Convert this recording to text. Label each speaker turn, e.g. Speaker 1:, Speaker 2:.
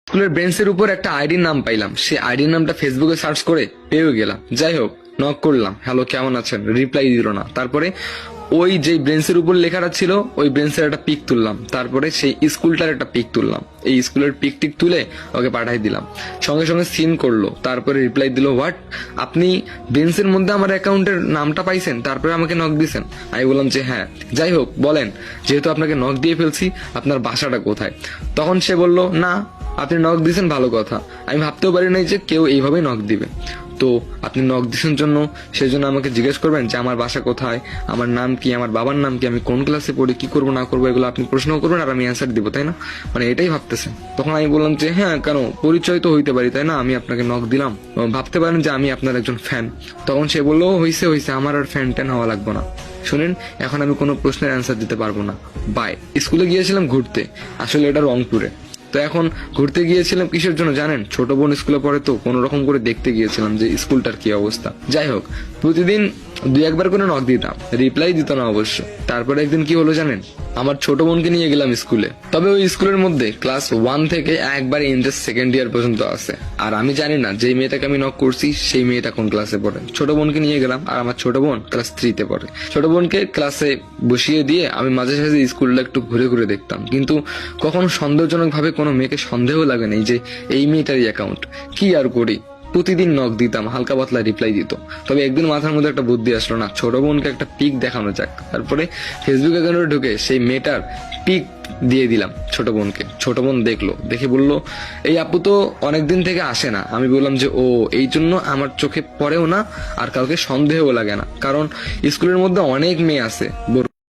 Speaker 1: স্কুলের বেঞ্চের উপর একটা আইডির নাম পাইলাম, সেই আইডির নামটা ফেসবুকে সার্চ করে পেয়েও গেলাম। যাই হোক, নক করলাম, হ্যালো কেমন আছেন, রিপ্লাই দিল না। তারপরে ওই যে ব্রেঞ্চের উপর লেখাটা ছিল ওই ব্রেঞ্চের একটা পিক তুললাম, তারপরে সেই স্কুলটার একটা পিক তুললাম, এই স্কুলের পিক টিক তুলে ওকে পাঠাই দিলাম। সঙ্গে সঙ্গে সিন করলো, তারপরে রিপ্লাই দিল, হোয়াট, আপনি বেঞ্চের মধ্যে আমার অ্যাকাউন্টের নামটা পাইছেন তারপরে আমাকে নক দিয়েছেন? আমি বললাম যে হ্যাঁ। যাই হোক বলেন, যেহেতু আপনাকে নক দিয়ে ফেলছি আপনার বাসাটা কোথায়? তখন সে বলল, না আপনি নক দিয়েছেন ভালো কথা, আমি ভাবতেও পারি নাই যে কেউ এইভাবেই নক দিবে। তো আপনি নক দিয়েছেন জন্য সেজন্য আমাকে জিজ্ঞেস করবেন যে আমার বাসা কোথায়, আমার নাম কি, আমার বাবার নাম কি, আমি কোন ক্লাসে পড়ি, কি করবো না করবো, এগুলো আপনি প্রশ্ন করবেন আর আমি অ্যান্সার দিব, তাই না? মানে এটাই ভাবতেছেন। তখন আমি বললাম যে হ্যাঁ কেন, পরিচয় তো হইতে পারি তাই না, আমি আপনাকে নক দিলাম, ভাবতে পারেন যে আমি আপনার একজন ফ্যান। তখন সে বললো, হইছে হইছে, আমার আর ফ্যান ট্যান হওয়া লাগবে না। শুনেন, এখন আমি কোনো প্রশ্নের অ্যান্সার দিতে পারবো না, বাই। স্কুলে গিয়েছিলাম ঘুরতে, আসলে এটা রংপুরে। তো এখন ঘুরতে গিয়েছিলাম কিসের জন্য জানেন? ছোট বোন স্কুলে পড়ে, তো কোনো রকম করে দেখতে গিয়েছিলাম যে স্কুলটার কি অবস্থা। যাই হোক, প্রতিদিন দুই একবার করে নক দিতাম, রিপ্লাই দিত না অবশ্য। তারপরে একদিন কি হলো জানেন, আমার ছোট বোনকে নিয়ে গেলাম স্কুলে। তবে ওই স্কুলের মধ্যে ক্লাস 1 থেকে একবারে ইন্টার সেকেন্ড ইয়ার পর্যন্ত আছে। আর আমি জানি না যে মেয়েটাকে আমি নক করছি সেই মেয়েটা কোন ক্লাসে পড়ে। ছোট বোনকে নিয়ে গেলাম, আর আমার ছোট বোন ক্লাস 3-তে পড়ে। ছোট বোনকে ক্লাসে বসিয়ে দিয়ে আমি মাঝে সাঝে স্কুলটা একটু ঘুরে ঘুরে দেখতাম, কিন্তু কখনো সন্দেহজনক ভাবে কোনো মেয়েকে সন্দেহ লাগে নাই যে এই মেয়েটারই অ্যাকাউন্ট। কি আর করি, প্রতিদিন নক দিতাম, হালকা পাতলা রিপ্লাই দিত। তবে একদিন মাথার মধ্যে একটা বুদ্ধি আসলো, না ছোট বোনকে একটা পিক দেখানো যাক। তারপরে ফেসবুক অ্যাকাউন্টে ঢুকে সেই মেয়েটার পিক দিয়ে দিলাম ছোট বোনকে। ছোট বোন দেখলো, দেখে বলল, এই আপু তো অনেকদিন থেকে আসে না। আমি বললাম যে ও, এই জন্য আমার চোখে পড়েও না আর কাউকে সন্দেহও লাগে না, কারণ স্কুলের মধ্যে অনেক মেয়ে আছে।